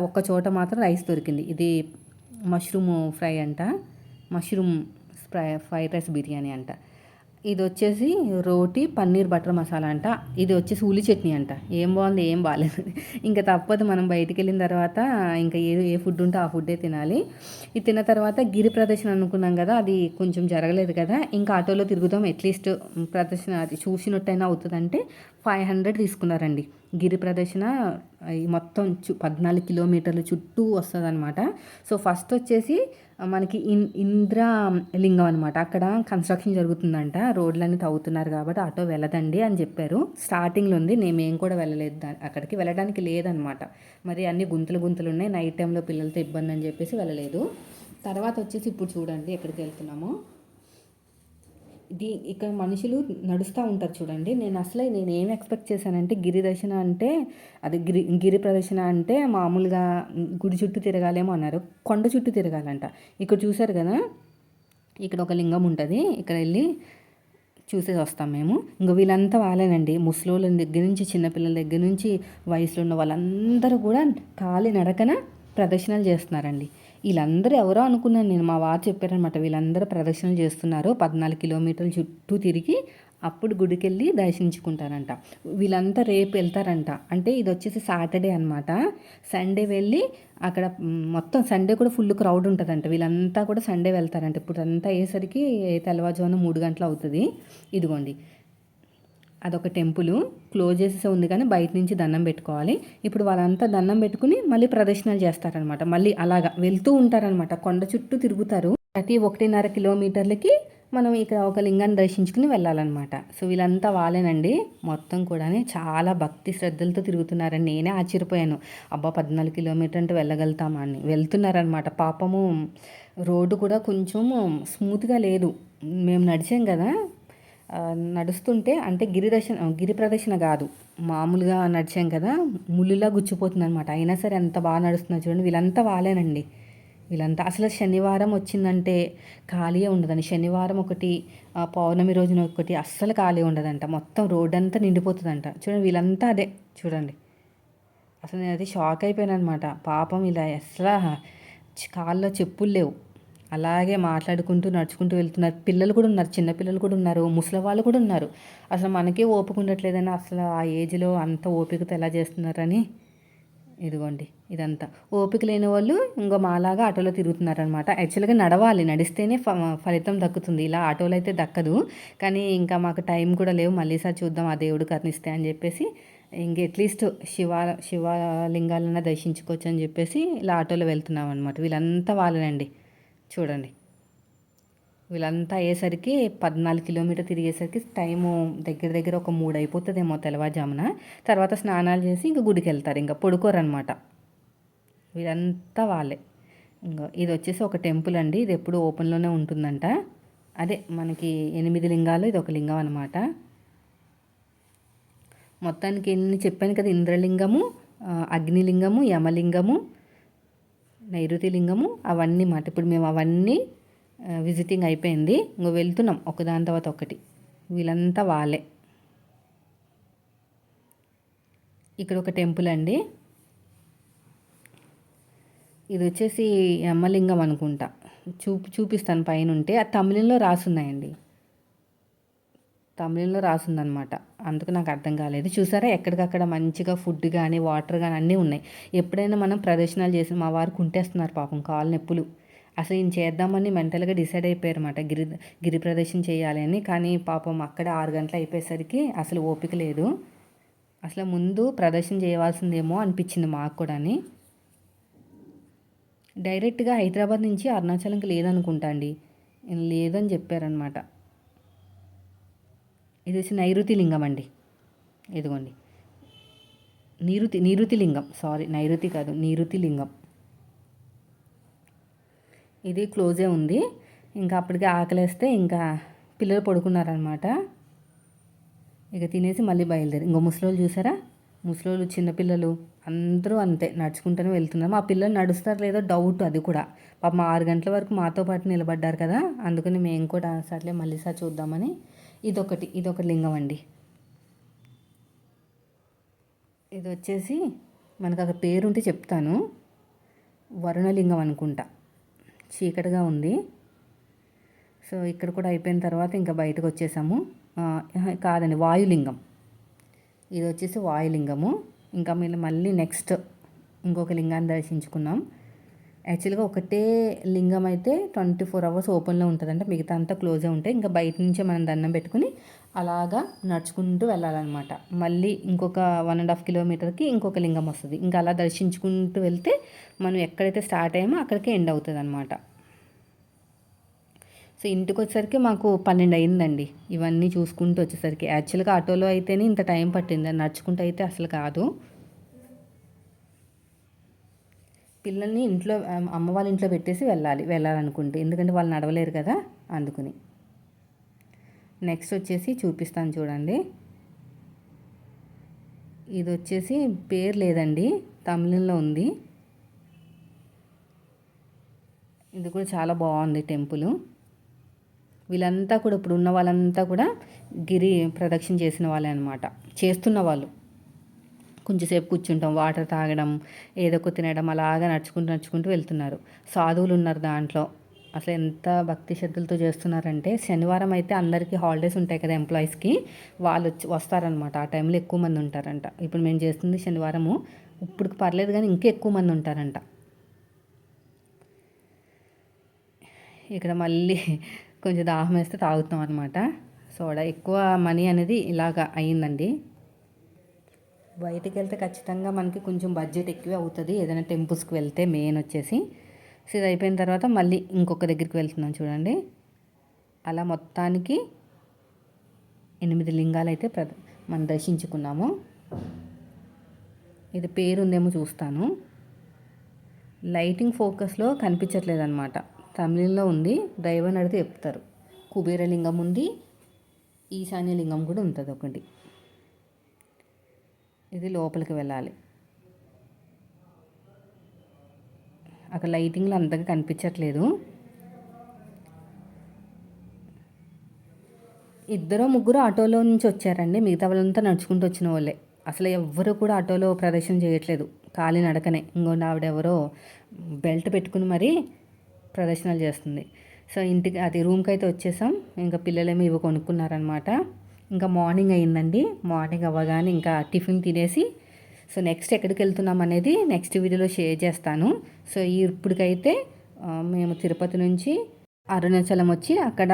ఒక్క చోట మాత్రం రైస్ దొరికింది. ఇది మష్రూమ్ ఫ్రై అంట, మష్రూమ్ ఫ్రైడ్ రైస్ బిర్యానీ అంట. ఇది వచ్చేసి రోటీ పన్నీర్ బటర్ మసాలా అంట. ఇది వచ్చేసి ఉల్లి చట్నీ అంట. ఏం బాగుంది, ఏం బాగాలేదు. ఇంకా తప్పదు, మనం బయటికి వెళ్ళిన తర్వాత ఇంకా ఏ ఫుడ్ ఉంటే ఆ ఫుడ్డే తినాలి. ఇది తిన్న తర్వాత గిరి ప్రదర్శన అనుకున్నాం కదా, అది కొంచెం జరగలేదు కదా. ఇంకా ఆటోలో తిరుగుతాం, అట్లీస్ట్ ప్రదర్శన అది చూసినట్టయినా అవుతుందంటే 500 తీసుకున్నారండి. గిరి ప్రదర్శన ఈ మొత్తం 14 కిలోమీటర్లు చుట్టూ వస్తుంది అనమాట. సో ఫస్ట్ వచ్చేసి మనకి ఇంద్రా లింగం అనమాట. అక్కడ కన్స్ట్రక్షన్ జరుగుతుందంట, రోడ్లన్నీ తవ్వుతున్నారు కాబట్టి ఆటో వెళ్ళదండి అని చెప్పారు. స్టార్టింగ్లో ఉంది, మేము కూడా వెళ్ళలేదు, అక్కడికి వెళ్ళడానికి లేదనమాట. మరి అన్ని గుంతలు ఉన్నాయి, నైట్ టైంలో పిల్లలతో ఇబ్బంది అని చెప్పేసి వెళ్ళలేదు. తర్వాత వచ్చేసి ఇప్పుడు చూడండి ఎక్కడికి వెళ్తున్నామో. ఇక్కడ మనుషులు నడుస్తూ ఉంటారు చూడండి. నేను ఏం ఎక్స్పెక్ట్ చేశానంటే, గిరి దర్శన అంటే అది గిరి ప్రదర్శన అంటే మామూలుగా గుడి చుట్టూ తిరగాలేమో అన్నారు. కొండ చుట్టూ తిరగాలంట. ఇక్కడ చూసారు కదా, ఇక్కడ ఒక లింగం ఉంటుంది, ఇక్కడ వెళ్ళి చూసేసి వస్తాం మేము. ఇంకా వీళ్ళంతా వాళ్ళేనండి, ముసలోళ్ళ దగ్గర నుంచి చిన్నపిల్లల దగ్గర నుంచి వయసులో ఉన్న వాళ్ళందరూ కూడా కాలి నడకన ప్రదర్శనలు చేస్తున్నారండి. వీళ్ళందరూ ఎవరో అనుకున్నాను నేను, మా వారు చెప్పారనమాట. వీళ్ళందరూ ప్రదర్శనలు చేస్తున్నారు, 14 కిలోమీటర్ల చుట్టూ తిరిగి అప్పుడు గుడికి వెళ్ళి దర్శించుకుంటారంట. వీళ్ళంతా రేపు వెళ్తారంట. అంటే ఇది వచ్చేసి సాటర్డే అనమాట. సండే వెళ్ళి అక్కడ మొత్తం సండే కూడా ఫుల్ క్రౌడ్ ఉంటుందంట. వీళ్ళంతా కూడా సండే వెళ్తారంట. ఇప్పుడు అంతా అయ్యేసరికి తెల్లవారుజామున 3 గంటలు అవుతుంది. ఇదిగోండి, అదొక టెంపుల్ క్లోజ్ చేసేసి ఉంది, కానీ బయట నుంచి దండం పెట్టుకోవాలి. ఇప్పుడు వాళ్ళంతా దండం పెట్టుకుని మళ్ళీ ప్రదర్శనలు చేస్తారనమాట. మళ్ళీ అలాగా వెళ్తూ ఉంటారనమాట, కొండ చుట్టూ తిరుగుతారు. ప్రతి 1.5 కిలోమీటర్లకి మనం ఇక్కడ ఒక లింగాన్ని దర్శించుకుని వెళ్ళాలన్నమాట. సో వీళ్ళంతా వాళ్ళేనండి, మొత్తం కూడా చాలా భక్తి శ్రద్ధలతో తిరుగుతున్నారని నేనే ఆశ్చర్యపోయాను. అబ్బా 14 కిలోమీటర్ అంటే వెళ్ళగలుగుతామా అని వెళ్తున్నారనమాట. పాపము రోడ్డు కూడా కొంచెం స్మూత్గా లేదు. మేము నడిచాం కదా, నడుస్తుంటే అంటే గిరి ప్రదర్శన కాదు, మామూలుగా నడిచాం కదా, ముళ్ళులా గుచ్చిపోతుంది అనమాట. అయినా సరే ఎంత బాగా నడుస్తున్నారు చూడండి. వీళ్ళంతా వాళ్ళేనండి. వీళ్ళంతా అసలు శనివారం వచ్చిందంటే ఖాళీయే ఉండదండి. శనివారం ఒకటి, పౌర్ణమి రోజున ఒకటి అస్సలు ఖాళీ ఉండదంట. మొత్తం రోడ్ అంతా నిండిపోతుందంట. చూడండి వీళ్ళంతా అదే చూడండి. అసలు నేను అది షాక్ అయిపోయాను అనమాట. పాపం ఇలా అసలు కాళ్ళలో చెప్పులు లేవు, అలాగే మాట్లాడుకుంటూ నడుచుకుంటూ వెళ్తున్నారు. పిల్లలు కూడా ఉన్నారు, చిన్న పిల్లలు కూడా ఉన్నారు, ముసలి వాళ్ళు కూడా ఉన్నారు. అసలు మనకే ఓపిక ఉండట్లేదని అసలు ఆ ఏజ్లో అంత ఓపికతో ఎలా చేస్తున్నారని. ఇదిగోండి ఇదంతా ఓపిక లేని వాళ్ళు ఇంకో మాలాగా ఆటోలో తిరుగుతున్నారనమాట. యాక్చువల్గా నడవాలి, నడిస్తేనే ఫలితం దక్కుతుంది, ఇలా ఆటోలో అయితే దక్కదు. కానీ ఇంకా మాకు టైం కూడా లేవు, మళ్ళీసారి చూద్దాం ఆ దేవుడు కరుణిస్తే అని చెప్పేసి ఇంక అట్లీస్ట్ శివలింగాలన్నా దర్శించుకోవచ్చు అని చెప్పేసి ఇలా ఆటోలో వెళ్తున్నాం అనమాట. వీళ్ళంతా వాళ్ళనండి చూడండి. వీళ్ళంతా అయ్యేసరికి 14 కిలోమీటర్ తిరిగేసరికి టైము దగ్గర ఒక 3 అయిపోతుందేమో తెల్లవారుజామున. తర్వాత స్నానాలు చేసి ఇంక గుడికి వెళ్తారు, ఇంకా పడుకోరనమాట. వీళ్ళంతా వాళ్ళే. ఇంకా ఇది వచ్చేసి ఒక టెంపుల్ అండి, ఇది ఎప్పుడు ఓపెన్లోనే ఉంటుందంట. అదే మనకి 8 లింగాలు, ఇది ఒక లింగం అనమాట. మొత్తానికి ఎన్ని చెప్పాను కదా, ఇంద్రలింగము, అగ్నిలింగము, యమలింగము, నైరుతి లింగము, అవన్నీ మాట. ఇప్పుడు మేము అవన్నీ విజిటింగ్ అయిపోయింది, ఇంకో వెళ్తున్నాం ఒకదాని తర్వాత ఒకటి. వీళ్ళంతా వాళ్ళే. ఇక్కడ ఒక టెంపుల్ అండి, ఇది వచ్చేసి యమ్మలింగం అనుకుంటా. చూపిస్తాను పైన ఉంటే. అది తమిళంలో రాసున్నాయండి, తమిళంలో రాసుందనమాట. అందుకు నాకు అర్థం కాలేదు. చూసారా ఎక్కడికక్కడ మంచిగా ఫుడ్ కానీ వాటర్ కానీ అన్నీ ఉన్నాయి. ఎప్పుడైనా మనం ప్రదర్శనలు చేసి మా వారు కుంటేస్తున్నారు పాపం, కాళ్ళు నొప్పులు. అసలు ఈయన చేద్దామని మెంటల్గా డిసైడ్ అయిపోయారు అనమాట, గిరి ప్రదర్శన చేయాలి అని. కానీ పాపం అక్కడే 6 గంటలు అయిపోయేసరికి అసలు ఓపిక లేదు. అసలు ముందు ప్రదర్శన చేయవలసిందేమో అనిపించింది మాకు కూడా. డైరెక్ట్గా హైదరాబాద్ నుంచి అరుణాచలంకి లేదనుకుంటా అండి, లేదని చెప్పారనమాట. ఇది వచ్చి నైరుతి లింగం అండి. ఇదిగోండి, నీరుతి లింగం, సారీ నైరుతి కాదు, నీరుతి లింగం. ఇది క్లోజే ఉంది. ఇంకా అప్పటికే ఆకలేస్తే ఇంకా పిల్లలు పడుకున్నారనమాట. ఇక తినేసి మళ్ళీ బయలుదేరి ఇంకో ముసలోళ్ళు చూసారా, ముసలోళ్ళు చిన్నపిల్లలు అందరూ అంతే నడుచుకుంటూనే వెళ్తున్నారు. మా పిల్లలు నడుస్తారు లేదో డౌట్, అది కూడా పాపం 6 గంటల వరకు మాతో పాటు నిలబడ్డారు కదా, అందుకని మేము కూడా సర్లే మళ్ళీసారి చూద్దామని. ఇదొక లింగం అండి. ఇది వచ్చేసి మనకు అక్కడ పేరుంటే చెప్తాను, వరుణలింగం అనుకుంటా, చీకటిగా ఉంది. సో ఇక్కడ కూడా అయిపోయిన తర్వాత ఇంకా బయటకు వచ్చేసాము. కాదండి, వాయులింగం. ఇది వచ్చేసి వాయులింగము. ఇంకా మేము మళ్ళీ నెక్స్ట్ ఇంకొక లింగాన్ని దర్శించుకున్నాం. యాక్చువల్గా ఒకటే లింగం అయితే 24 అవర్స్ ఓపెన్లో ఉంటుందంట, మిగతా అంతా క్లోజే ఉంటాయి. ఇంకా బయట నుంచే మనం దండం పెట్టుకుని అలాగా నడుచుకుంటూ వెళ్ళాలన్నమాట. మళ్ళీ ఇంకొక 1.5 కిలోమీటర్కి ఇంకొక లింగం వస్తుంది. ఇంకా అలా దర్శించుకుంటూ వెళ్తే మనం ఎక్కడైతే స్టార్ట్ అయ్యామో అక్కడికే ఎండ్ అవుతుంది అనమాట. సో ఇంటికి వచ్చేసరికి మాకు 12 అయిందండి, ఇవన్నీ చూసుకుంటూ వచ్చేసరికి. యాక్చువల్గా ఆటోలో అయితేనే ఇంత టైం పట్టింది, నడుచుకుంటూ అయితే అసలు కాదు. పిల్లల్ని ఇంట్లో అమ్మ వాళ్ళ ఇంట్లో పెట్టేసి వెళ్ళాలనుకుంటే, ఎందుకంటే వాళ్ళు నడవలేరు కదా, అందుకుని. నెక్స్ట్ వచ్చేసి చూపిస్తాను చూడండి. ఇది వచ్చేసి పేరు లేదండి, తమిళంలో ఉంది. ఇది కూడా చాలా బాగుంది టెంపుల్. వీళ్ళంతా కూడా ఇప్పుడు ఉన్న వాళ్ళంతా కూడా గిరి ప్రదక్షిణ చేసిన వాళ్ళే అనమాట, చేస్తున్న వాళ్ళు. కొంచెంసేపు కూర్చుంటాం, వాటర్ తాగడం, ఏదో ఒక తినడం, అలాగా నడుచుకుంటూ వెళ్తున్నారు. సాధువులు ఉన్నారు దాంట్లో. అసలు ఎంత భక్తి శ్రద్ధలతో చేస్తున్నారంటే, శనివారం అయితే అందరికీ హాలిడేస్ ఉంటాయి కదా ఎంప్లాయీస్కి, వాళ్ళు వస్తారనమాట. ఆ టైంలో ఎక్కువ మంది ఉంటారంట. ఇప్పుడు మేము చేస్తుంది శనివారము, ఇప్పుడు పర్లేదు కానీ ఇంకా ఎక్కువ మంది ఉంటారంట. ఇక్కడ మళ్ళీ కొంచెం దాహం వేస్తే తాగుతాం అనమాట సోడా. ఎక్కువ మనీ అనేది ఇలాగా అయ్యిందండి. బయటికి వెళ్తే ఖచ్చితంగా మనకి కొంచెం బడ్జెట్ ఎక్కువే అవుతుంది ఏదైనా టెంపుల్స్కి వెళ్తే. మెయిన్ వచ్చేసి సో ఇది అయిపోయిన తర్వాత మళ్ళీ ఇంకొక దగ్గరికి వెళ్తున్నాం చూడండి. అలా మొత్తానికి 8 లింగాలు అయితే మనం దర్శించుకున్నాము. ఇది పేరు ఉందేమో చూస్తాను. లైటింగ్ ఫోకస్లో కనిపించట్లేదు అనమాట, తమిళంలో ఉంది. దైవం అడిగితే చెప్తారు. కుబేరలింగం ఉంది, ఈశాన్యలింగం కూడా ఉంటుంది ఒకటి. ఇది లోపలికి వెళ్ళాలి. అక్కడ లైటింగ్లో అంతగా కనిపించట్లేదు. 2-3 ఆటోలో నుంచి వచ్చారండి, మిగతా వాళ్ళంతా నడుచుకుంటూ వచ్చిన వాళ్ళే. అసలు ఎవ్వరు కూడా ఆటోలో ప్రదర్శన చేయట్లేదు, ఖాళీ నడకనే. ఇంకోటి ఆవిడెవరో బెల్ట్ పెట్టుకుని మరీ ప్రదర్శనలు చేస్తుంది. సో ఇంటికి అది రూమ్కి అయితే వచ్చేసాం. ఇంకా పిల్లలేమో ఇవి కొనుక్కున్నారనమాట. ఇంకా మార్నింగ్ అయిందండి. మార్నింగ్ అవ్వగానే ఇంకా టిఫిన్ తినేసి సో నెక్స్ట్ ఎక్కడికి వెళ్తున్నాం అనేది నెక్స్ట్ వీడియోలో షేర్ చేస్తాను. సో ఇప్పటికైతే మేము తిరుపతి నుంచి అరుణాచలం వచ్చి అక్కడ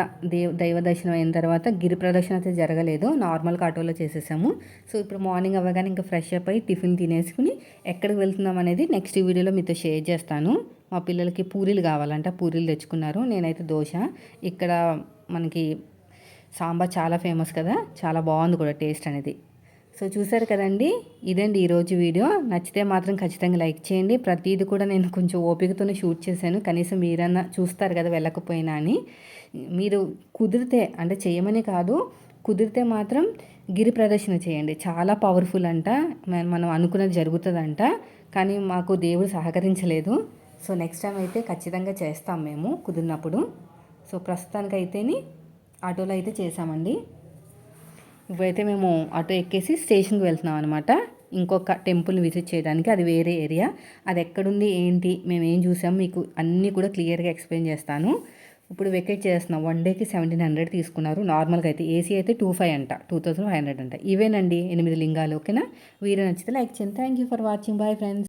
దైవ దర్శనం అయిన తర్వాత గిరి ప్రదక్షిణ అయితే జరగలేదు, నార్మల్గా ఆటోలో చేసేసాము. సో ఇప్పుడు మార్నింగ్ అవ్వగానే ఇంకా ఫ్రెష్ అప్ అయ్యి టిఫిన్ తినేసుకుని ఎక్కడికి వెళ్తున్నాం అనేది నెక్స్ట్ వీడియోలో మీతో షేర్ చేస్తాను. మా పిల్లలకి పూరీలు కావాలంట, పూరీలు తెచ్చుకున్నారు. నేనైతే దోశ. ఇక్కడ మనకి సాంబార్ చాలా ఫేమస్ కదా, చాలా బాగుంది కూడా టేస్ట్ అనేది. సో చూసారు కదండి, ఇదండి ఈరోజు వీడియో. నచ్చితే మాత్రం ఖచ్చితంగా లైక్ చేయండి. ప్రతిదీ కూడా నేను కొంచెం ఓపికతోనే షూట్ చేశాను, కనీసం మీరన్నా చూస్తారు కదా వెళ్ళకపోయినా అని. మీరు కుదిరితే, అంటే చేయమని కాదు, కుదిరితే మాత్రం గిరి ప్రదర్శన చేయండి, చాలా పవర్ఫుల్ అంట. మనం అనుకున్నది జరుగుతుందంట. కానీ మాకు దేవుడు సహకరించలేదు. సో నెక్స్ట్ టైం అయితే ఖచ్చితంగా చేస్తాం మేము కుదిరినప్పుడు. సో ప్రస్తుతానికైతేని ఆటోలో అయితే చేసామండి. ఇప్పుడైతే మేము ఆటో ఎక్కేసి స్టేషన్కి వెళ్తున్నాం అనమాట. ఇంకొక టెంపుల్ని విజిట్ చేయడానికి, అది వేరే ఏరియా. అది ఎక్కడుంది ఏంటి మేము ఏం చూసాం మీకు అన్నీ కూడా క్లియర్గా ఎక్స్ప్లెయిన్ చేస్తాను. ఇప్పుడు వెకేట్ చేస్తున్నాం. 1 డేకి 1700 తీసుకున్నారు. నార్మల్గా అయితే ఏసీ అయితే 2500 అంట, 2500 అంట. ఇవేనండి 8 లింగాలు. ఓకేనా? వీడియో నచ్చితే లైక్ చేయండి. Thank you for watching. Bye friends.